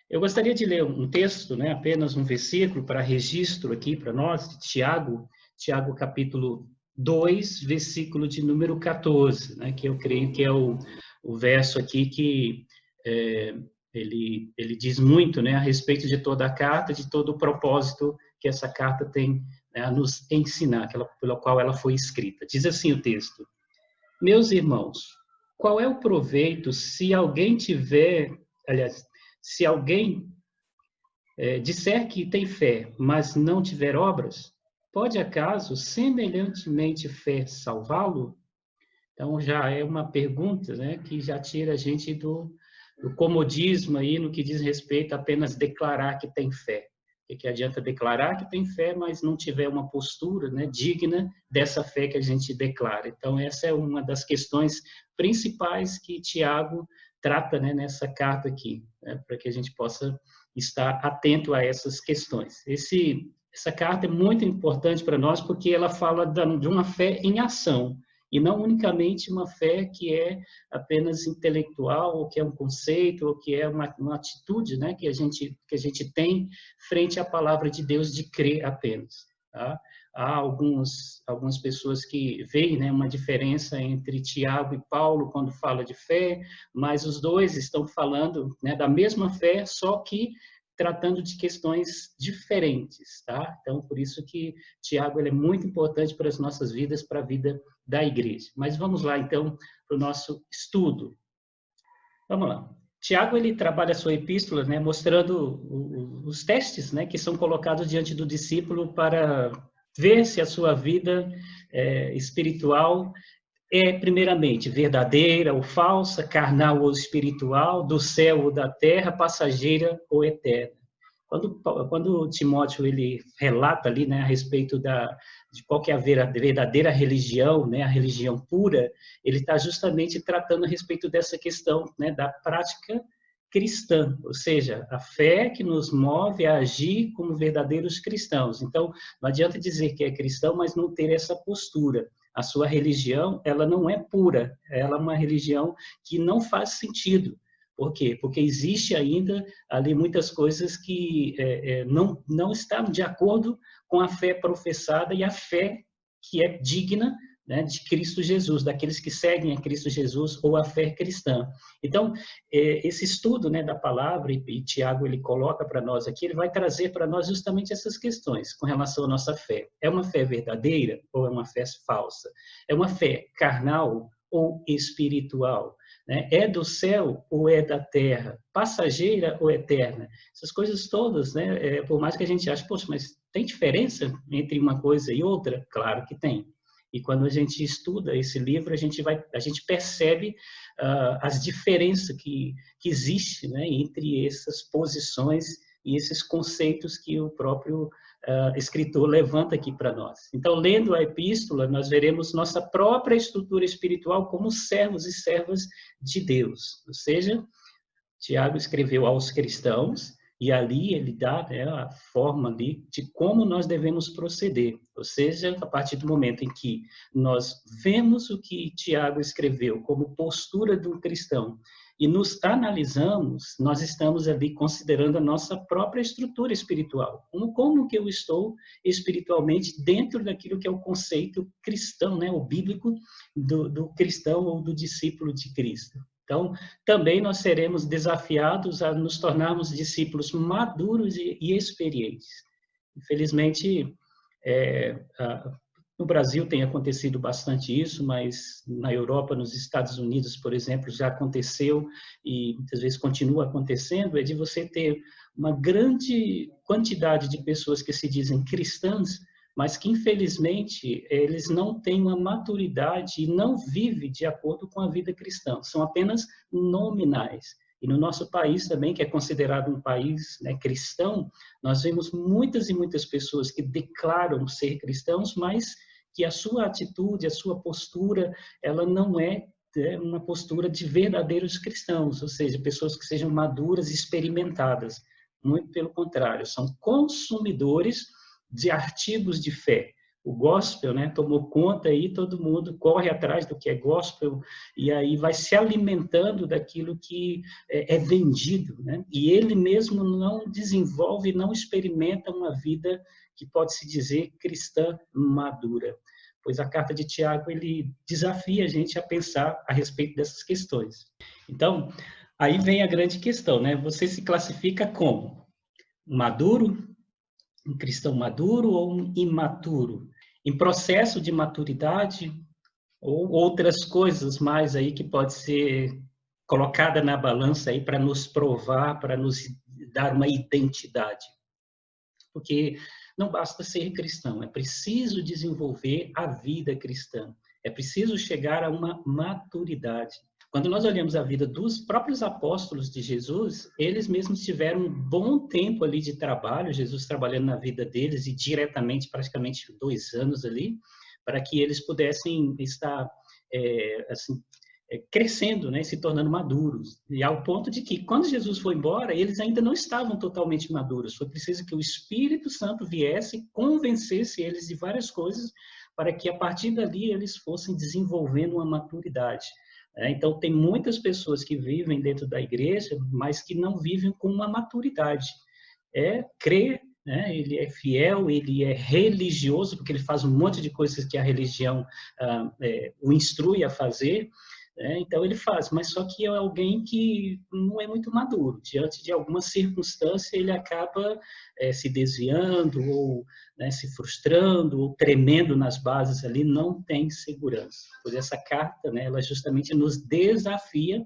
Eu gostaria de ler um texto, né, apenas um versículo para registro aqui para nós, de Tiago capítulo 2, versículo de número 14, né, que eu creio que é o verso aqui que é, ele diz muito, né, a respeito de toda a carta, de todo o propósito que essa carta tem, né, a nos ensinar, pela qual ela foi escrita. Diz assim o texto: Meus irmãos, qual é o proveito se alguém tiver, aliás, se alguém disser que tem fé, mas não tiver obras, pode acaso semelhantemente fé salvá-lo? Então já é uma pergunta, né, que já tira a gente do comodismo aí no que diz respeito a apenas declarar que tem fé. O que adianta declarar que tem fé, mas não tiver uma postura, né, digna dessa fé que a gente declara. Então essa é uma das questões principais que Tiago trata, né, nessa carta aqui, né, para que a gente possa estar atento a essas questões. Essa carta é muito importante para nós porque ela fala de uma fé em ação, e não unicamente uma fé que é apenas intelectual, ou que é um conceito, ou que é uma atitude, né, que a gente tem frente à palavra de Deus de crer apenas. Tá? Há algumas pessoas que veem, né, uma diferença entre Tiago e Paulo quando fala de fé, mas os dois estão falando, né, da mesma fé, só que tratando de questões diferentes, tá? Então, por isso que Tiago ele é muito importante para as nossas vidas, para a vida da igreja. Mas vamos lá, então, para o nosso estudo. Vamos lá. Tiago, ele trabalha a sua epístola, né, mostrando os testes, né, que são colocados diante do discípulo para ver se a sua vida espiritual é, primeiramente, verdadeira ou falsa, carnal ou espiritual, do céu ou da terra, passageira ou eterna. Quando Timóteo ele relata ali, né, a respeito de qual que é a verdadeira religião, né, a religião pura, ele está justamente tratando a respeito dessa questão, né, da prática cristã, ou seja, a fé que nos move a agir como verdadeiros cristãos. Então, não adianta dizer que é cristão, mas não ter essa postura. A sua religião, ela não é pura, ela é uma religião que não faz sentido. Por quê? Porque existe ainda ali muitas coisas que não estão de acordo com a fé professada e a fé que é digna, né, de Cristo Jesus, daqueles que seguem a Cristo Jesus ou a fé cristã. Então, esse estudo, né, da palavra, e Tiago ele coloca para nós aqui, ele vai trazer para nós justamente essas questões com relação à nossa fé. É uma fé verdadeira ou é uma fé falsa? É uma fé carnal ou espiritual? É do céu ou é da terra? Passageira ou eterna? Essas coisas todas, né? Por mais que a gente ache, poxa, mas tem diferença entre uma coisa e outra? Claro que tem. E quando a gente estuda esse livro, a gente percebe as diferenças que existem, né, entre essas posições e esses conceitos que o próprio escritor levanta aqui para nós. Então, lendo a epístola, nós veremos nossa própria estrutura espiritual como servos e servas de Deus. Ou seja, Tiago escreveu aos cristãos e ali ele dá, né, a forma ali de como nós devemos proceder. Ou seja, a partir do momento em que nós vemos o que Tiago escreveu como postura do cristão e nos analisamos, nós estamos ali considerando a nossa própria estrutura espiritual. Como que eu estou espiritualmente dentro daquilo que é o conceito cristão, né, o bíblico do cristão ou do discípulo de Cristo. Então, também nós seremos desafiados a nos tornarmos discípulos maduros e experientes. Infelizmente, no Brasil tem acontecido bastante isso, mas na Europa, nos Estados Unidos, por exemplo, já aconteceu e muitas vezes continua acontecendo, é de você ter uma grande quantidade de pessoas que se dizem cristãs, mas que, infelizmente, eles não têm uma maturidade e não vivem de acordo com a vida cristã. São apenas nominais. E no nosso país também, que é considerado um país, né, cristão, nós vemos muitas e muitas pessoas que declaram ser cristãos, mas que a sua atitude, a sua postura, ela não é uma postura de verdadeiros cristãos, ou seja, pessoas que sejam maduras e experimentadas. Muito pelo contrário, são consumidores de artigos de fé. o gospel, né, tomou conta aí, todo mundo corre atrás do que é gospel, e aí vai se alimentando daquilo que é vendido, né? E ele mesmo não desenvolve, não experimenta uma vida que pode se dizer cristã madura. Pois a carta de Tiago, ele desafia a gente a pensar a respeito dessas questões. Então, aí vem a grande questão, né? Você se classifica como um maduro, um cristão maduro ou um imaturo? Em processo de maturidade ou outras coisas mais aí que pode ser colocada na balança aí para nos provar, para nos dar uma identidade. Porque não basta ser cristão, é preciso desenvolver a vida cristã, é preciso chegar a uma maturidade. Quando nós olhamos a vida dos próprios apóstolos de Jesus, eles mesmos tiveram um bom tempo ali de trabalho, Jesus trabalhando na vida deles e diretamente, praticamente 2 anos ali, para que eles pudessem estar assim, crescendo, né, se tornando maduros. E ao ponto de que, quando Jesus foi embora, eles ainda não estavam totalmente maduros. Foi preciso que o Espírito Santo viesse e convencesse eles de várias coisas, para que, a partir dali, eles fossem desenvolvendo uma maturidade. Então, tem muitas pessoas que vivem dentro da igreja, mas que não vivem com uma maturidade. Crer, né? Ele é fiel, ele é religioso, porque ele faz um monte de coisas que a religião o instrui a fazer, então ele faz, mas só que é alguém que não é muito maduro. Diante de alguma circunstância, ele acaba se desviando, ou se frustrando, ou tremendo nas bases ali, não tem segurança. Pois essa carta, né, ela justamente nos desafia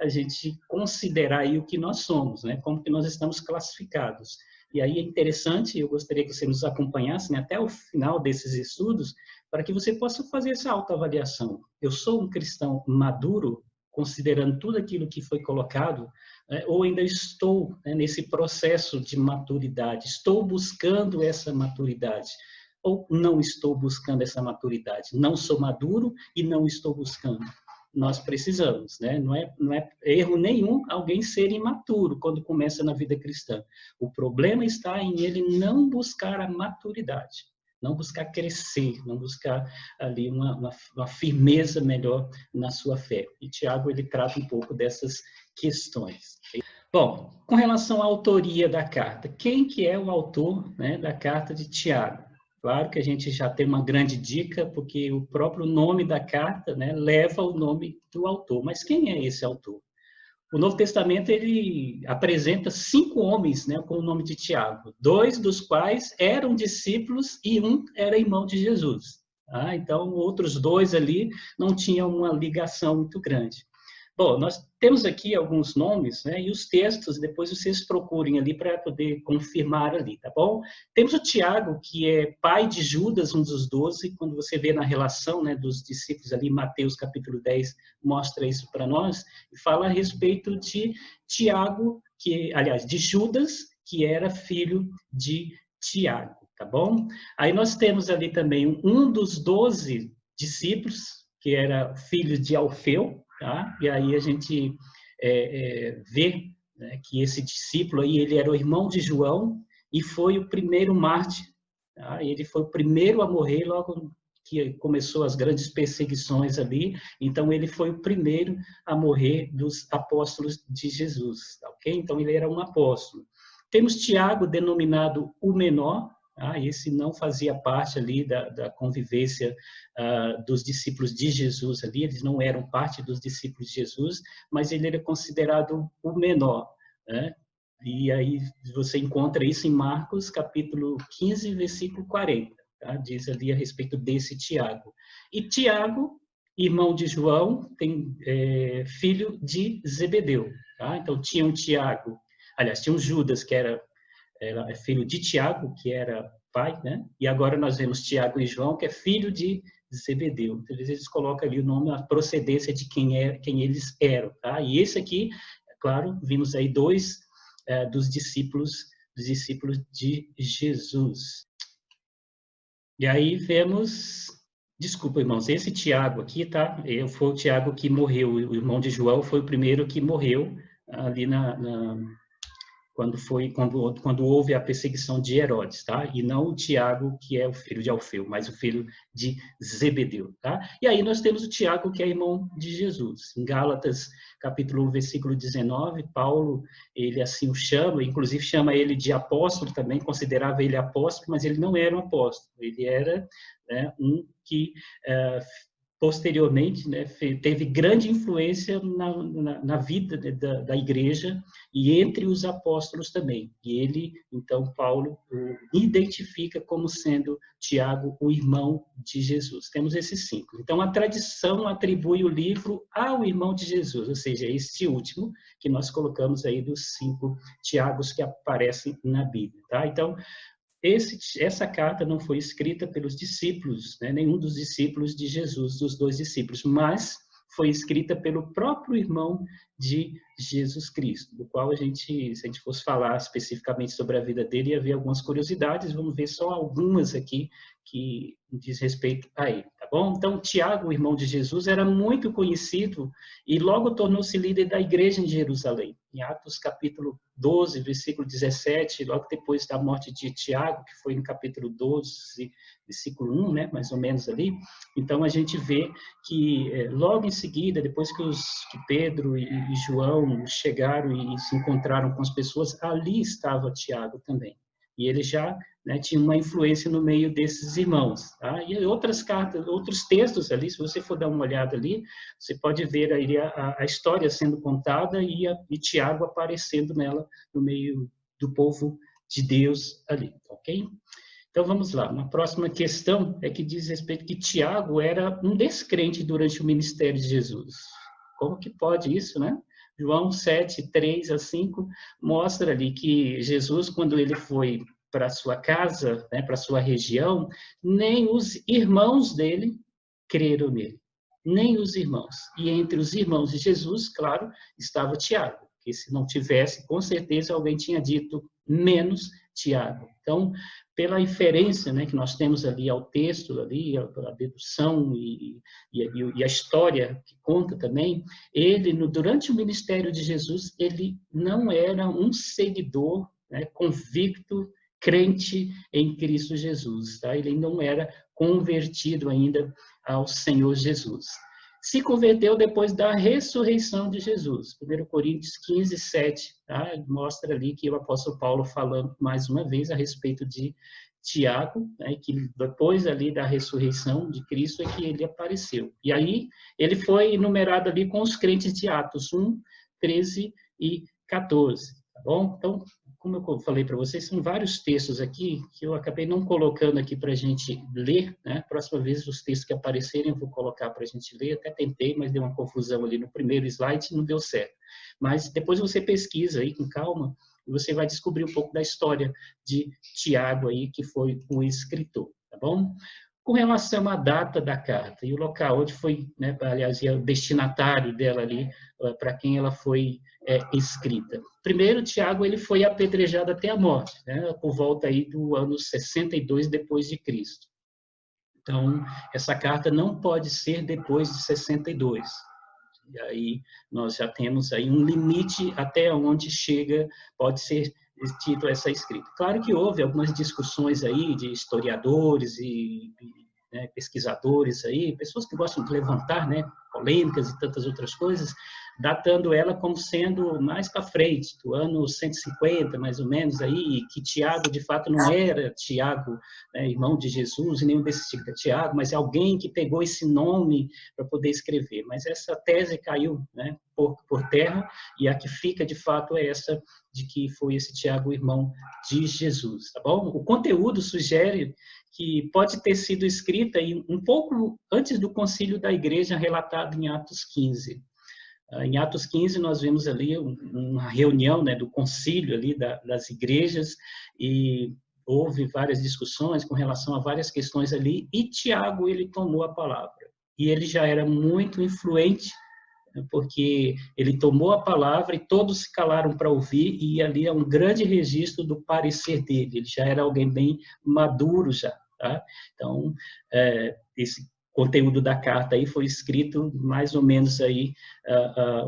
a gente considerar aí o que nós somos, né, como que nós estamos classificados. E aí é interessante, eu gostaria que você nos acompanhasse, né, até o final desses estudos, para que você possa fazer essa autoavaliação. Eu sou um cristão maduro, considerando tudo aquilo que foi colocado, ou ainda estou, né, nesse processo de maturidade? Estou buscando essa maturidade? Ou não estou buscando essa maturidade? Não sou maduro e não estou buscando. Nós precisamos, né? Não é erro nenhum alguém ser imaturo quando começa na vida cristã. O problema está em ele não buscar a maturidade, não buscar crescer, não buscar ali uma firmeza melhor na sua fé. E Tiago, ele trata um pouco dessas questões. Bom, com relação à autoria da carta, quem que é o autor, né, da carta de Tiago? Claro que a gente já tem uma grande dica, porque o próprio nome da carta, né, leva o nome do autor. Mas quem é esse autor? O Novo Testamento, ele apresenta 5 homens, né, com o nome de Tiago, 2 dos quais eram discípulos e um era irmão de Jesus. Tá? Então, outros 2 ali não tinham uma ligação muito grande. Bom, nós temos aqui alguns nomes, né, e os textos, depois vocês procurem ali para poder confirmar ali, tá bom? Temos o Tiago, que é pai de Judas, um dos 12, quando você vê na relação, né, dos discípulos ali, Mateus capítulo 10 mostra isso para nós, e fala a respeito de Tiago, aliás, de Judas, que era filho de Tiago, tá bom? Aí nós temos ali também um dos 12 discípulos, que era filho de Alfeu, tá? E aí a gente vê, né, que esse discípulo aí, ele era o irmão de João e foi o primeiro mártir. Tá? Ele foi o primeiro a morrer logo que começou as grandes perseguições ali. Então, ele foi o primeiro a morrer dos apóstolos de Jesus. Tá? Okay? Então, ele era um apóstolo. Temos Tiago, denominado o menor. Esse não fazia parte ali da convivência dos discípulos de Jesus ali, eles não eram parte dos discípulos de Jesus, mas ele era considerado o menor, né? E aí você encontra isso em Marcos, capítulo 15, versículo 40, tá? Diz ali a respeito desse Tiago. E Tiago, irmão de João, filho de Zebedeu, tá? Então tinha um Tiago, aliás, tinha um Judas, que era filho de Tiago, que era pai, né? E agora nós vemos Tiago e João, que é filho de Zebedeu. Então, eles colocam ali o nome, a procedência de quem eles eram, tá? E esse aqui, é claro, vimos aí 2 dos discípulos de Jesus. E aí vemos, desculpa, irmãos, esse Tiago aqui, tá? Foi o Tiago que morreu, o irmão de João foi o primeiro que morreu ali quando houve a perseguição de Herodes, tá? E não o Tiago, que é o filho de Alfeu, mas o filho de Zebedeu, tá? E aí nós temos o Tiago, que é irmão de Jesus. Em Gálatas, capítulo 1, versículo 19, Paulo, ele assim o chama, inclusive chama ele de apóstolo também, considerava ele apóstolo, mas ele não era um apóstolo, ele era, né, um que posteriormente, né, teve grande influência na vida da igreja e entre os apóstolos também. E ele, então, Paulo, o identifica como sendo Tiago, o irmão de Jesus. Temos esses 5. Então, a tradição atribui o livro ao irmão de Jesus, ou seja, este último que nós colocamos aí dos 5 Tiagos que aparecem na Bíblia. Tá? Então, essa carta não foi escrita pelos discípulos, né? Nenhum dos discípulos de Jesus, dos 2 discípulos, mas foi escrita pelo próprio irmão de Jesus Cristo, do qual se a gente fosse falar especificamente sobre a vida dele, ia ver algumas curiosidades, vamos ver só algumas aqui que diz respeito a ele, tá bom? Então, Tiago, o irmão de Jesus, era muito conhecido e logo tornou-se líder da igreja em Jerusalém. Em Atos capítulo 12, versículo 17, logo depois da morte de Tiago, que foi no capítulo 12, versículo 1, né, mais ou menos ali, então a gente vê que logo em seguida, depois que Pedro e João chegaram e se encontraram com as pessoas, ali estava Tiago também. E ele já, né, tinha uma influência no meio desses irmãos. Tá? E outras cartas, outros textos ali, se você for dar uma olhada ali, você pode ver aí a história sendo contada e Tiago aparecendo nela no meio do povo de Deus ali, ok? Então vamos lá, uma próxima questão é que diz respeito que Tiago era um descrente durante o ministério de Jesus. Como que pode isso, né? João 7, 3 a 5, mostra ali que Jesus, quando ele foi para sua casa, né, para sua região, nem os irmãos dele creram nele. Nem os irmãos. E entre os irmãos de Jesus, claro, estava Tiago, que se não tivesse, com certeza alguém tinha dito menos Tiago. Então, pela inferência, né, que nós temos ali ao texto, ali, a dedução e a história que conta também, ele, durante o ministério de Jesus, ele não era um seguidor, né, convicto, crente em Cristo Jesus. Tá? Ele não era convertido ainda ao Senhor Jesus. Se converteu depois da ressurreição de Jesus. 1 Coríntios 15, 7, tá? Mostra ali que o apóstolo Paulo falando mais uma vez a respeito de Tiago, né, que depois ali da ressurreição de Cristo é que ele apareceu. E aí ele foi enumerado ali com os crentes de Atos 1, 13 e 14, tá bom? Então, como eu falei para vocês, são vários textos aqui que eu acabei não colocando aqui para a gente ler, né? Próxima vez, os textos que aparecerem, eu vou colocar para a gente ler. Até tentei, mas deu uma confusão ali no primeiro slide e não deu certo. Mas depois você pesquisa aí com calma e você vai descobrir um pouco da história de Tiago aí, que foi o escritor, tá bom? Com relação à data da carta e o local onde foi, né, aliás, o destinatário dela ali, para quem ela foi escrita. Primeiro, Tiago, ele foi apedrejado até a morte, né, por volta aí do ano 62 depois de Cristo. Então, essa carta não pode ser depois de 62. E aí nós já temos aí um limite até onde chega, pode ser tido essa escrita. Claro que houve algumas discussões aí de historiadores e né, pesquisadores aí, pessoas que gostam de levantar, né, polêmicas e tantas outras coisas, datando ela como sendo mais para frente, do ano 150, mais ou menos, aí, que Tiago, de fato, não era Tiago, né, irmão de Jesus, e nenhum desses tipos de Tiago, mas é alguém que pegou esse nome para poder escrever. Mas essa tese caiu, né, por terra, e a que fica, de fato, é essa de que foi esse Tiago, irmão de Jesus, tá bom? O conteúdo sugere que pode ter sido escrita um pouco antes do concílio da igreja relatado em Atos 15. Em Atos 15, nós vemos ali uma reunião, né, do concílio ali das igrejas e houve várias discussões com relação a várias questões ali e Tiago, ele tomou a palavra. E ele já era muito influente, porque ele tomou a palavra e todos se calaram para ouvir e ali é um grande registro do parecer dele. Ele já era alguém bem maduro já, tá? Então, esse conteúdo da carta aí foi escrito mais ou menos aí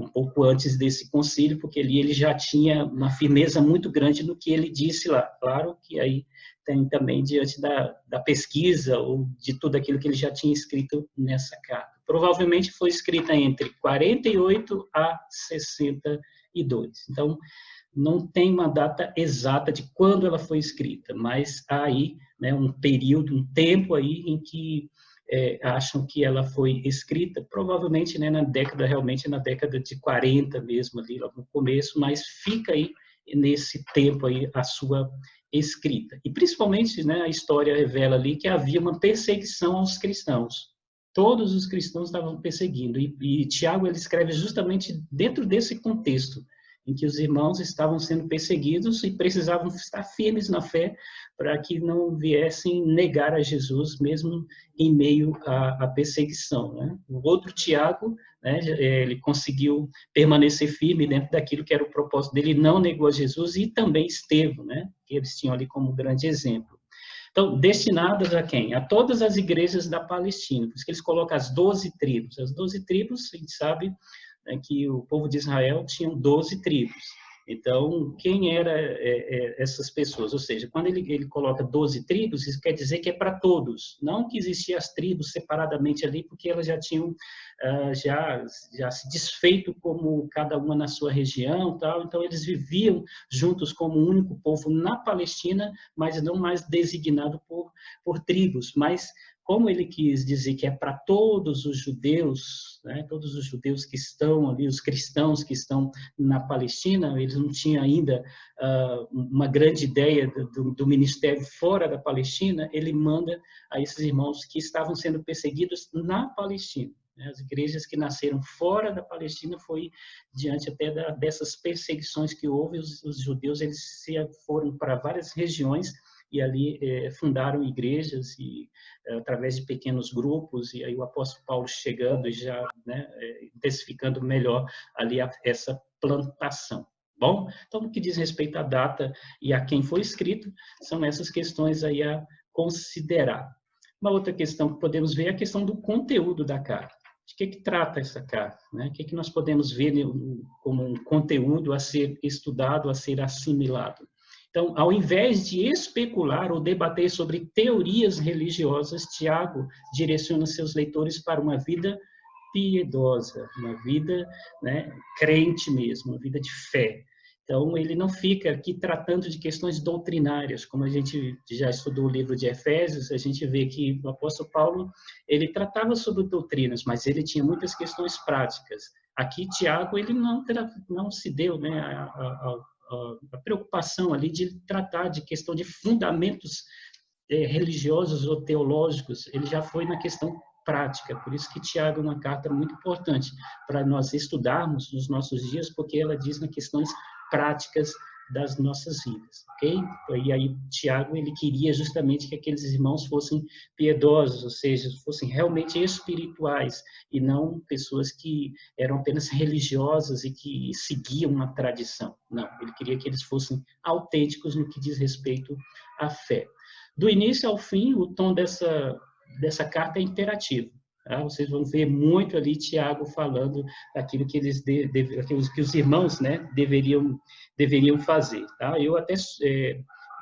um pouco antes desse concílio, porque ali ele já tinha uma firmeza muito grande no que ele disse lá. Claro que aí tem também diante da pesquisa ou de tudo aquilo que ele já tinha escrito nessa carta. Provavelmente foi escrita entre 48 a 62. Então, não tem uma data exata de quando ela foi escrita, mas há aí, né, um período, um tempo aí em que acham que ela foi escrita, provavelmente, né, realmente na década de 40 mesmo, ali logo no começo, mas fica aí nesse tempo aí a sua escrita. E principalmente, né, a história revela ali que havia uma perseguição aos cristãos. Todos os cristãos estavam perseguindo, e Tiago ele escreve justamente dentro desse contexto, em que os irmãos estavam sendo perseguidos e precisavam estar firmes na fé para que não viessem negar a Jesus, mesmo em meio à perseguição, né? O outro Tiago, né, ele conseguiu permanecer firme dentro daquilo que era o propósito dele, não negou a Jesus, e também Estevão, né, que eles tinham ali como grande exemplo. Então, destinadas a quem? A todas as igrejas da Palestina, por isso que eles colocam as 12 tribos. As 12 tribos, a gente sabe, né, que o povo de Israel tinha 12 tribos. Então, quem eram essas pessoas? Ou seja, quando ele coloca 12 tribos, isso quer dizer que é para todos. Não que existiam as tribos separadamente ali, porque elas já tinham já se desfeito como cada uma na sua região. Tal. Então, eles viviam juntos como um único povo na Palestina, mas não mais designado por tribos. Mas como ele quis dizer que é para todos os judeus, né, todos os judeus que estão ali, os cristãos que estão na Palestina, eles não tinham ainda uma grande ideia do ministério fora da Palestina, ele manda a esses irmãos que estavam sendo perseguidos na Palestina. Né, as igrejas que nasceram fora da Palestina foi diante até dessas perseguições que houve, os judeus eles foram para várias regiões e ali fundaram igrejas e através de pequenos grupos, e aí o apóstolo Paulo chegando e já, né, intensificando melhor ali essa plantação. Bom, então, no que diz respeito à data e a quem foi escrito, são essas questões aí a considerar. Uma outra questão que podemos ver é a questão do conteúdo da carta. De que trata essa carta? Né? O que nós podemos ver como um conteúdo a ser estudado, a ser assimilado? Então, ao invés de especular ou debater sobre teorias religiosas, Tiago direciona seus leitores para uma vida piedosa, uma vida, né, crente mesmo, uma vida de fé. Então, ele não fica aqui tratando de questões doutrinárias, como a gente já estudou o livro de Efésios, a gente vê que o apóstolo Paulo, ele tratava sobre doutrinas, mas ele tinha muitas questões práticas. Aqui, Tiago, ele não se deu, né, a preocupação ali de tratar de questão de fundamentos religiosos ou teológicos, ele já foi na questão prática. Por isso que Tiago é uma carta muito importante para nós estudarmos nos nossos dias, porque ela diz nas questões práticas das nossas vidas, ok? E aí Tiago ele queria justamente que aqueles irmãos fossem piedosos, ou seja, fossem realmente espirituais e não pessoas que eram apenas religiosas e que seguiam uma tradição. Não, ele queria que eles fossem autênticos no que diz respeito à fé. Do início ao fim, o tom dessa carta é imperativo. Tá? Vocês vão ver muito ali Tiago falando daquilo que aquilo que os irmãos, né, deveriam fazer. Tá? Eu até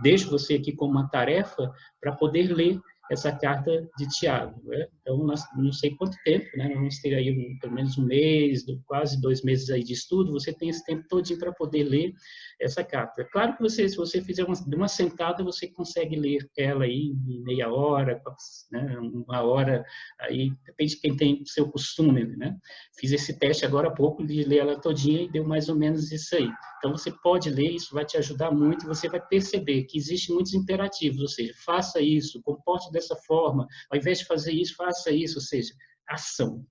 deixo você aqui com uma tarefa para poder ler essa carta de Tiago. Né? Então, nós, não sei quanto tempo, né? Nós vamos ter aí pelo menos um mês, quase 2 meses aí de estudo, você tem esse tempo todinho para poder ler essa carta. É claro que se você fizer uma sentada, você consegue ler ela aí em meia hora, né? 1 hora, aí depende de quem tem o seu costume, né? Fiz esse teste agora há pouco de ler ela todinha e deu mais ou menos isso aí. Então, você pode ler, isso vai te ajudar muito, e você vai perceber que existem muitos imperativos, ou seja, faça isso, comporte dessa forma, ao invés de fazer isso, faça isso, ou seja, ação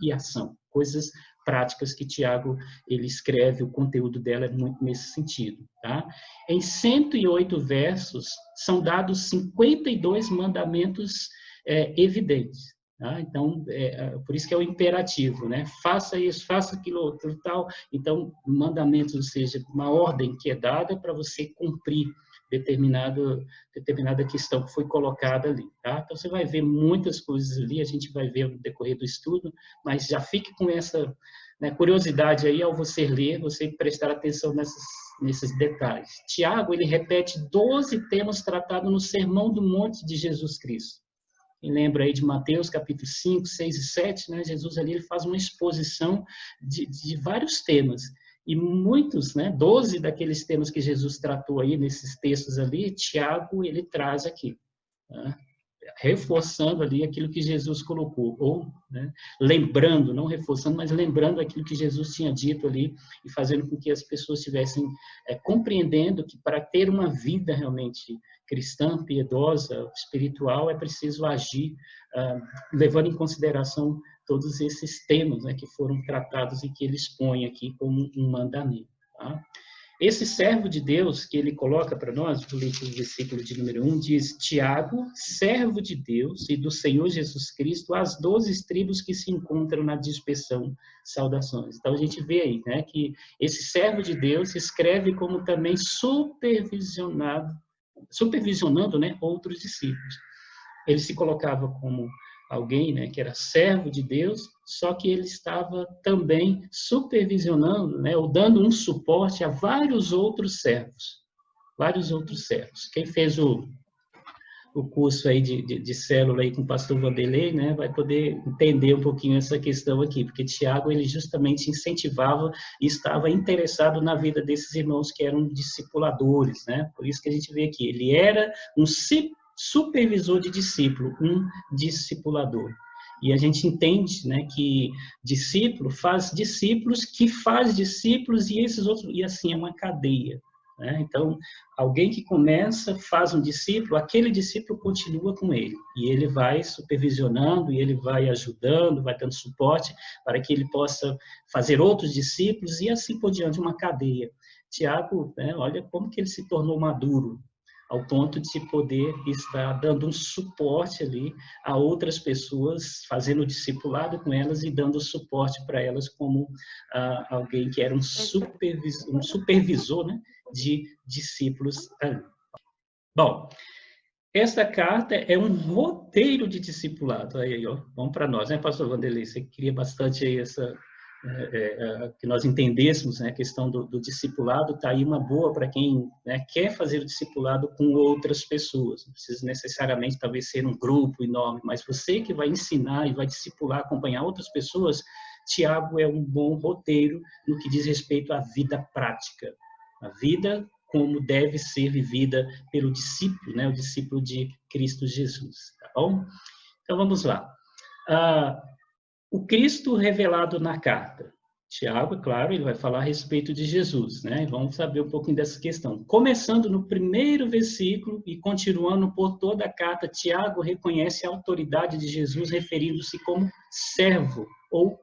e ação, coisas práticas que Tiago ele escreve, o conteúdo dela é muito nesse sentido. Tá? Em 108 versos, são dados 52 mandamentos evidentes. Tá? Então, por isso que é o imperativo, né? Faça isso, faça aquilo outro, tal. Então, mandamentos, ou seja, uma ordem que é dada para você cumprir determinada questão que foi colocada ali, tá? Então, você vai ver muitas coisas ali, a gente vai ver no decorrer do estudo, mas já fique com essa, né, curiosidade aí, ao você ler, você prestar atenção nesses detalhes. Tiago, ele repete 12 temas tratados no Sermão do Monte de Jesus Cristo. Quem lembra aí de Mateus, capítulo 5, 6 e 7, né? Jesus ali ele faz uma exposição de vários temas. E muitos, né, 12 daqueles temas que Jesus tratou aí nesses textos ali, Tiago ele traz aqui, né? Reforçando ali aquilo que Jesus colocou, ou, né, lembrando, não reforçando, mas lembrando aquilo que Jesus tinha dito ali e fazendo com que as pessoas estivessem compreendendo que para ter uma vida realmente cristã, piedosa, espiritual, é preciso agir levando em consideração todos esses temas, né, que foram tratados e que ele expõe aqui como um mandamento. Tá? Esse servo de Deus que ele coloca para nós, no versículo de número 1, diz: Tiago, servo de Deus e do Senhor Jesus Cristo, às 12 tribos que se encontram na dispersão, saudações. Então, a gente vê aí, né, que esse servo de Deus escreve como também supervisionando, né, outros discípulos. Ele se colocava como alguém, né, que era servo de Deus, só que ele estava também supervisionando, né, ou dando um suporte a vários outros servos. Quem fez o curso aí de célula aí com o pastor Vanderlei, né, vai poder entender um pouquinho essa questão aqui, porque Tiago, ele justamente incentivava e estava interessado na vida desses irmãos que eram discipuladores, né, por isso que a gente vê aqui, ele era um supervisor de discípulo, um discipulador. E a gente entende, né, que discípulo faz discípulos, que faz discípulos, e esses outros, e assim é uma cadeia. Né? Então, alguém que começa, faz um discípulo, aquele discípulo continua com ele, e ele vai supervisionando, e ele vai ajudando, vai dando suporte para que ele possa fazer outros discípulos, e assim por diante, uma cadeia. Tiago, né, olha como que ele se tornou maduro, ao ponto de poder estar dando um suporte ali a outras pessoas, fazendo discipulado com elas e dando suporte para elas como alguém que era um supervisor, né, de discípulos ali. Bom, esta carta é um roteiro de discipulado. Aí, ó, vamos para nós, né, pastor Vanderlei? Você queria bastante aí que nós entendêssemos, né, a questão do discipulado, está aí uma boa para quem, né, quer fazer o discipulado com outras pessoas. Não precisa necessariamente, talvez, ser um grupo enorme, mas você que vai ensinar e vai discipular, acompanhar outras pessoas, Tiago é um bom roteiro no que diz respeito à vida prática. A vida como deve ser vivida pelo discípulo, né, o discípulo de Cristo Jesus. Tá bom? Então, vamos lá. O Cristo revelado na carta. Tiago, é claro, ele vai falar a respeito de Jesus, né? Vamos saber um pouquinho dessa questão. Começando no primeiro versículo e continuando por toda a carta, Tiago reconhece a autoridade de Jesus, referindo-se como servo, ou,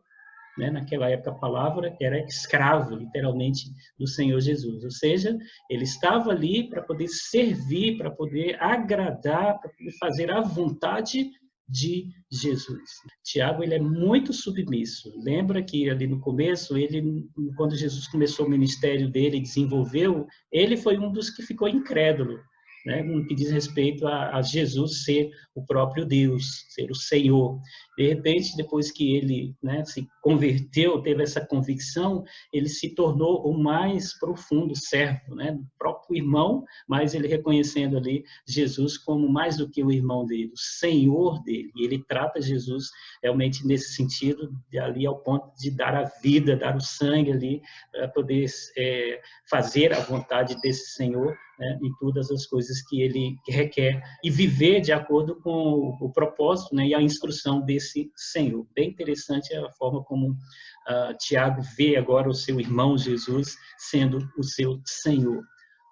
né, naquela época a palavra era escravo, literalmente, do Senhor Jesus. Ou seja, ele estava ali para poder servir, para poder agradar, para poder fazer a vontade de Jesus. Tiago, ele é muito submisso. Lembra que ali no começo, ele, quando Jesus começou o ministério dele, desenvolveu, ele foi um dos que ficou incrédulo, né, no que diz respeito a Jesus ser o próprio Deus, ser o Senhor. De repente, depois que ele, né, se converteu, teve essa convicção, ele se tornou o mais profundo servo, né, do próprio irmão, mas ele reconhecendo ali Jesus como mais do que o irmão dele, o Senhor dele. E ele trata Jesus realmente nesse sentido, ali ao ponto de dar a vida, dar o sangue ali, para poder fazer a vontade desse Senhor, né, em todas as coisas que ele requer, e viver de acordo com o propósito, né, e a instrução desse Senhor. Bem interessante a forma como Tiago vê agora o seu irmão Jesus sendo o seu Senhor.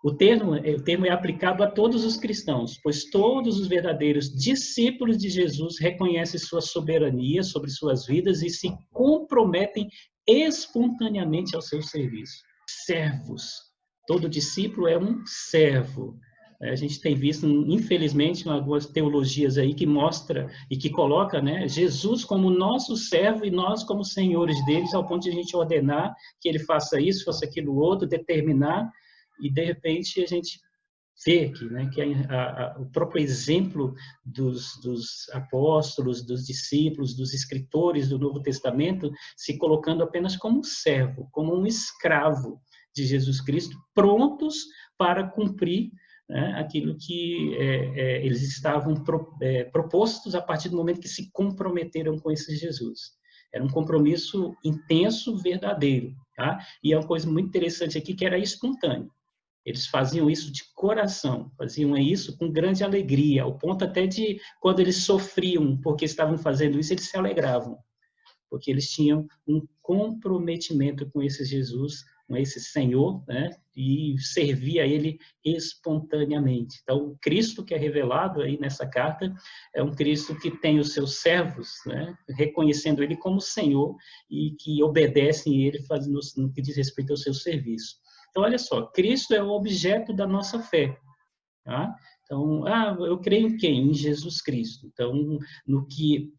O termo é aplicado a todos os cristãos, pois todos os verdadeiros discípulos de Jesus reconhecem sua soberania sobre suas vidas e se comprometem espontaneamente ao seu serviço. Servos. Todo discípulo é um servo. A gente tem visto, infelizmente, algumas teologias aí que mostra e que coloca, né, Jesus como nosso servo e nós como senhores deles, ao ponto de a gente ordenar que ele faça isso, faça aquilo outro, determinar, e de repente a gente vê aqui, né, que o próprio exemplo dos apóstolos, dos discípulos, dos escritores do Novo Testamento, se colocando apenas como um servo, como um escravo de Jesus Cristo, prontos para cumprir, né, aquilo que eles estavam propostos a partir do momento que se comprometeram com esse Jesus. Era um compromisso intenso, verdadeiro. Tá? E é uma coisa muito interessante aqui, que era espontâneo. Eles faziam isso de coração, faziam isso com grande alegria, ao ponto até de, quando eles sofriam porque estavam fazendo isso, eles se alegravam, porque eles tinham um comprometimento com esse Jesus, com esse Senhor, né? E servia a Ele espontaneamente. Então, o Cristo que é revelado aí nessa carta é um Cristo que tem os seus servos, né? Reconhecendo Ele como Senhor e que obedecem Ele no que diz respeito ao seu serviço. Então, olha só, Cristo é o objeto da nossa fé. Tá? Então, eu creio em quem? Em Jesus Cristo. Então,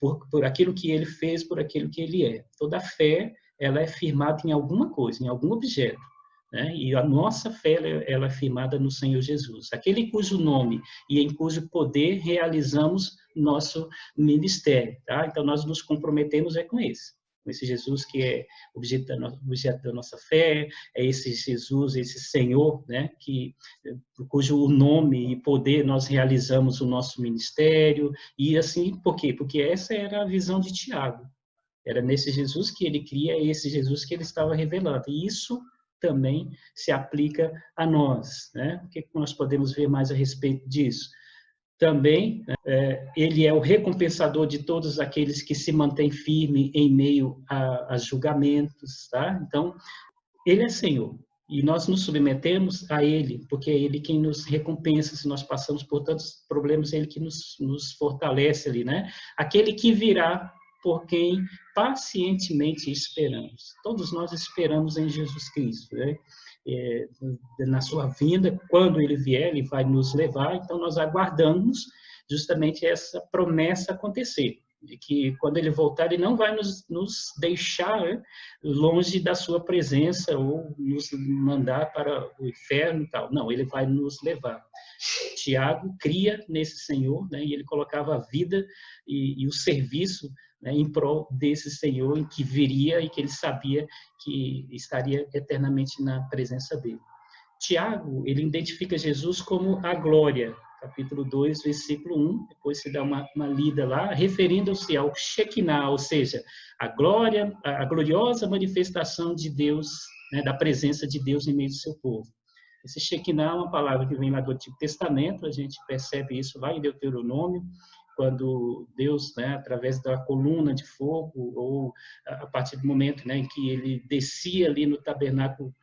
por aquilo que Ele fez, por aquilo que Ele é. Toda fé, ela é firmada em alguma coisa, em algum objeto. Né? E a nossa fé, ela é firmada no Senhor Jesus. Aquele cujo nome e em cujo poder realizamos nosso ministério. Tá? Então, nós nos comprometemos com esse Jesus que é objeto da nossa fé, é esse Jesus, esse Senhor, né, cujo nome e poder nós realizamos o nosso ministério, e assim, por quê? Porque essa era a visão de Tiago, era nesse Jesus que ele cria, esse Jesus que ele estava revelando, e isso também se aplica a nós, né? O que nós podemos ver mais a respeito disso? Também, ele é o recompensador de todos aqueles que se mantêm firmes em meio a julgamentos, tá? Então, ele é Senhor, e nós nos submetemos a Ele, porque é Ele quem nos recompensa se nós passamos por tantos problemas, é Ele que nos fortalece ali, né? Aquele que virá por quem pacientemente esperamos. Todos nós esperamos em Jesus Cristo, né? Na sua vinda, quando ele vier, ele vai nos levar, então nós aguardamos justamente essa promessa acontecer, de que quando ele voltar, ele não vai nos deixar, né, longe da sua presença ou nos mandar para o inferno e tal. Não, ele vai nos levar. Tiago cria nesse Senhor, né, e ele colocava a vida e o serviço, né, em prol desse Senhor em que viria e que ele sabia que estaria eternamente na presença dele. Tiago, ele identifica Jesus como a glória, capítulo 2, versículo 1, depois se dá uma lida lá, referindo-se ao Shekinah, ou seja, a glória, a gloriosa manifestação de Deus, né, da presença de Deus em meio do seu povo. Esse Shekinah é uma palavra que vem lá do Antigo Testamento, a gente percebe isso lá em Deuteronômio, quando Deus, né, através da coluna de fogo, ou a partir do momento, né, em que ele descia ali no tabernáculo,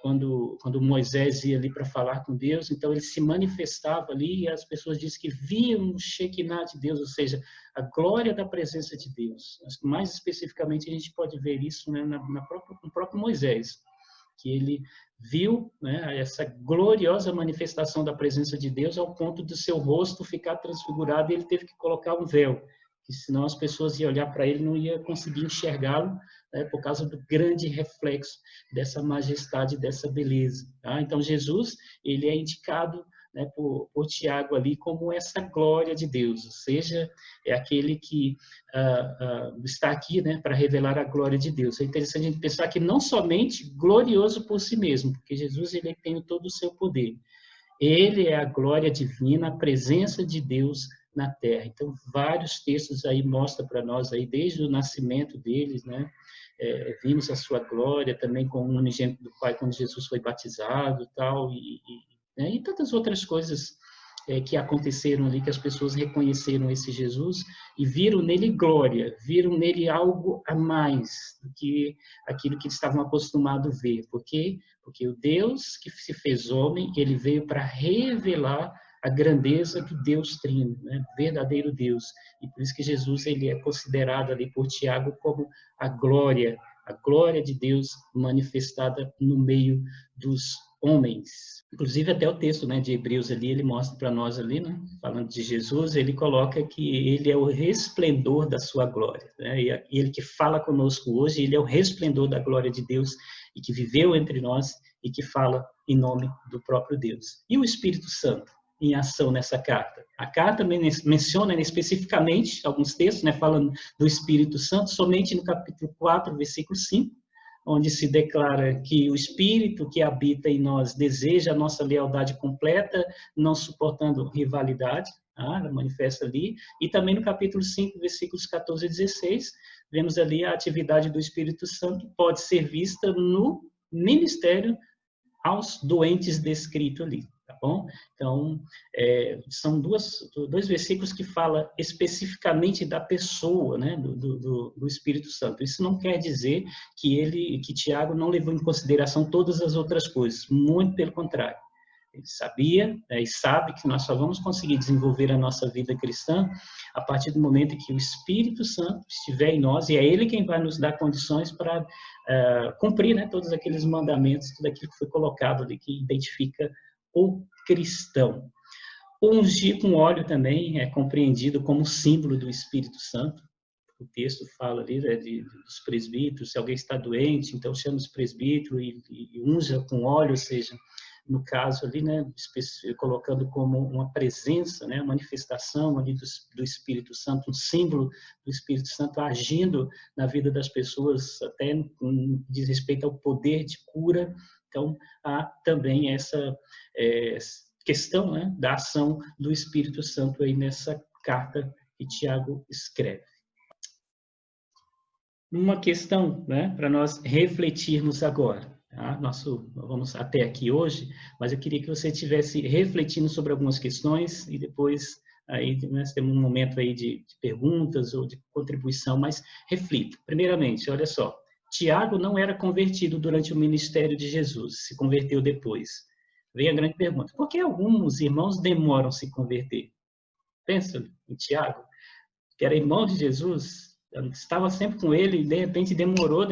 quando Moisés ia ali para falar com Deus, então ele se manifestava ali e as pessoas dizem que viam o Shekinah de Deus, ou seja, a glória da presença de Deus. Mas, mais especificamente, a gente pode ver isso, né, no próprio Moisés, que ele viu, né, essa gloriosa manifestação da presença de Deus ao ponto do seu rosto ficar transfigurado e ele teve que colocar um véu, que senão as pessoas iam olhar para ele e não iam conseguir enxergá-lo, né, por causa do grande reflexo dessa majestade, dessa beleza. Tá? Então, Jesus, ele é indicado, né, por Tiago ali como essa glória de Deus, ou seja, é aquele que está aqui, né, para revelar a glória de Deus. É interessante a gente pensar que não somente glorioso por si mesmo, porque Jesus ele tem todo o seu poder. Ele é a glória divina, a presença de Deus na terra. Então, vários textos aí mostram para nós, aí, desde o nascimento deles, né, vimos a sua glória, também com o unigênito do Pai, quando Jesus foi batizado e tal, né, e tantas outras coisas que aconteceram ali, que as pessoas reconheceram esse Jesus e viram nele glória, viram nele algo a mais do que aquilo que estavam acostumados a ver. Por quê? Porque o Deus que se fez homem, ele veio para revelar a grandeza do Deus Trino, né? Verdadeiro Deus. E por isso que Jesus ele é considerado ali por Tiago como a glória de Deus manifestada no meio dos homens. Inclusive até o texto, né, de Hebreus ali, ele mostra para nós ali, né, falando de Jesus, ele coloca que ele é o resplendor da sua glória, né? E ele que fala conosco hoje, ele é o resplendor da glória de Deus e que viveu entre nós, e que fala em nome do próprio Deus. E o Espírito Santo em ação nessa carta? A carta menciona especificamente alguns textos, né, falando do Espírito Santo, somente no capítulo 4, versículo 5, onde se declara que o Espírito que habita em nós deseja a nossa lealdade completa, não suportando rivalidade, ela manifesta ali. E também no capítulo 5, versículos 14 e 16, vemos ali a atividade do Espírito Santo, pode ser vista no ministério aos doentes descrito ali, tá bom? Então, são dois versículos que falam especificamente da pessoa, né, do Espírito Santo. Isso não quer dizer que Tiago não levou em consideração todas as outras coisas, muito pelo contrário. Ele sabia, e sabe que nós só vamos conseguir desenvolver a nossa vida cristã a partir do momento em que o Espírito Santo estiver em nós, e é Ele quem vai nos dar condições para cumprir, né, todos aqueles mandamentos, tudo aquilo que foi colocado ali, que identifica o cristão. Ungir com óleo também é compreendido como símbolo do Espírito Santo. O texto fala ali, né, dos presbíteros, se alguém está doente, então chama os presbíteros e unja com óleo, ou seja, no caso ali, né, colocando como uma presença, né, manifestação ali do Espírito Santo, um símbolo do Espírito Santo agindo na vida das pessoas, até diz respeito ao poder de cura. Então, há também essa questão, né, da ação do Espírito Santo aí nessa carta que Tiago escreve. Uma questão, né, para nós refletirmos agora. Tá? Vamos até aqui hoje, mas eu queria que você estivesse refletindo sobre algumas questões e depois aí nós temos um momento aí de perguntas ou de contribuição, mas reflita. Primeiramente, olha só, Tiago não era convertido durante o ministério de Jesus, se converteu depois. Vem a grande pergunta, por que alguns irmãos demoram a se converter? Pensa em Tiago, que era irmão de Jesus, estava sempre com ele e de repente demorou,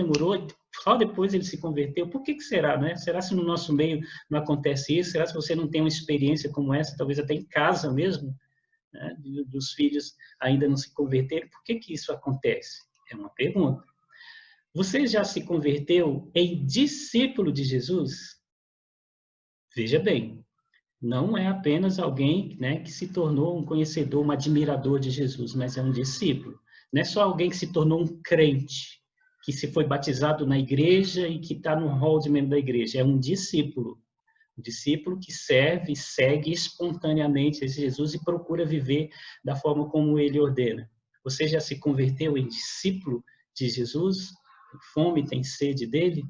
só depois ele se converteu. Por que será, né? Será se no nosso meio não acontece isso? Será se você não tem uma experiência como essa, talvez até em casa mesmo, né, dos filhos ainda não se converterem? Por que isso acontece? É uma pergunta. Você já se converteu em discípulo de Jesus? Veja bem, não é apenas alguém, né, que se tornou um conhecedor, um admirador de Jesus, mas é um discípulo. Não é só alguém que se tornou um crente, que se foi batizado na igreja e que está no hall de membro da igreja. É um discípulo que serve e segue espontaneamente esse Jesus e procura viver da forma como ele ordena. Você já se converteu em discípulo de Jesus? Tem fome, tem sede dele?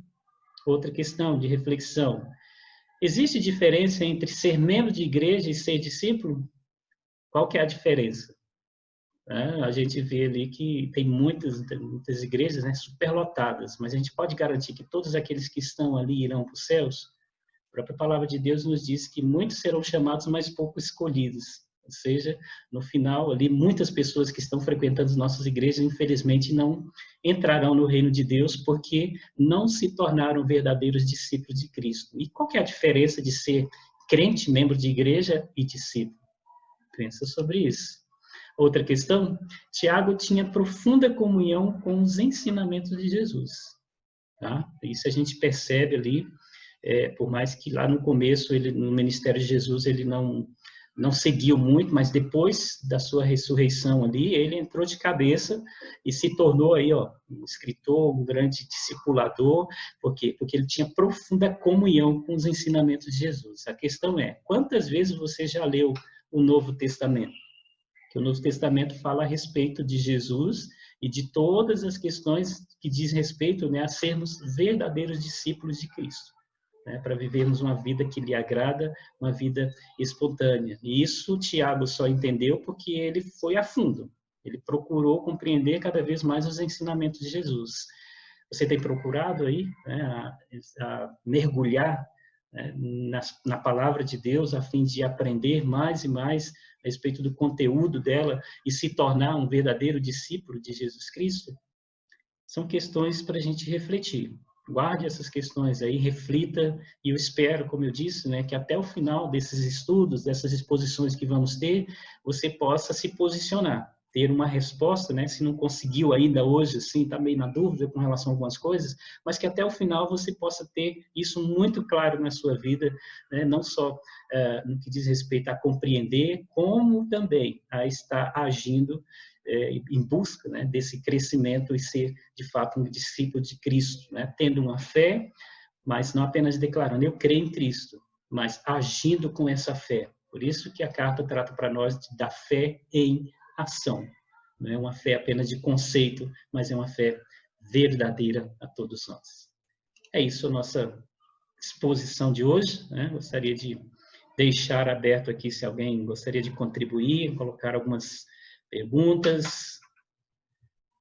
Outra questão de reflexão. Existe diferença entre ser membro de igreja e ser discípulo? Qual que é a diferença? A gente vê ali que tem muitas igrejas, né, superlotadas, mas a gente pode garantir que todos aqueles que estão ali irão para os céus? A própria palavra de Deus nos diz que muitos serão chamados, mas poucos escolhidos. Ou seja, no final ali, muitas pessoas que estão frequentando as nossas igrejas, infelizmente, não entrarão no reino de Deus porque não se tornaram verdadeiros discípulos de Cristo. E qual que é a diferença de ser crente, membro de igreja e discípulo? Pensa sobre isso. Outra questão, Tiago tinha profunda comunhão com os ensinamentos de Jesus. Tá? Isso a gente percebe ali, por mais que lá no começo, no ministério de Jesus, ele não seguiu muito, mas depois da sua ressurreição ali, ele entrou de cabeça e se tornou aí, um escritor, um grande discipulador. Por quê? Porque ele tinha profunda comunhão com os ensinamentos de Jesus. A questão é, quantas vezes você já leu o Novo Testamento? Que o Novo Testamento fala a respeito de Jesus e de todas as questões que diz respeito, né, a sermos verdadeiros discípulos de Cristo, né, para vivermos uma vida que lhe agrada, uma vida espontânea. E isso Tiago só entendeu porque ele foi a fundo. Ele procurou compreender cada vez mais os ensinamentos de Jesus. Você tem procurado aí, né, a mergulhar, né, na palavra de Deus, a fim de aprender mais e mais a respeito do conteúdo dela e se tornar um verdadeiro discípulo de Jesus Cristo? São questões para a gente refletir. Guarde essas questões aí, reflita, e eu espero, como eu disse, né, que até o final desses estudos, dessas exposições que vamos ter, você possa se posicionar. ter uma resposta, né? Se não conseguiu ainda hoje, assim, está meio na dúvida com relação a algumas coisas, mas que até o final você possa ter isso muito claro na sua vida, né? Não só no que diz respeito a compreender, como também a estar agindo em busca, né, desse crescimento e ser, de fato, um discípulo de Cristo, né? Tendo uma fé, mas não apenas declarando, eu creio em Cristo, mas agindo com essa fé. Por isso que a carta trata para nós da fé em ação. Não é uma fé apenas de conceito, mas é uma fé verdadeira a todos nós. É isso a nossa exposição de hoje, né? Gostaria de deixar aberto aqui se alguém gostaria de contribuir, colocar algumas perguntas,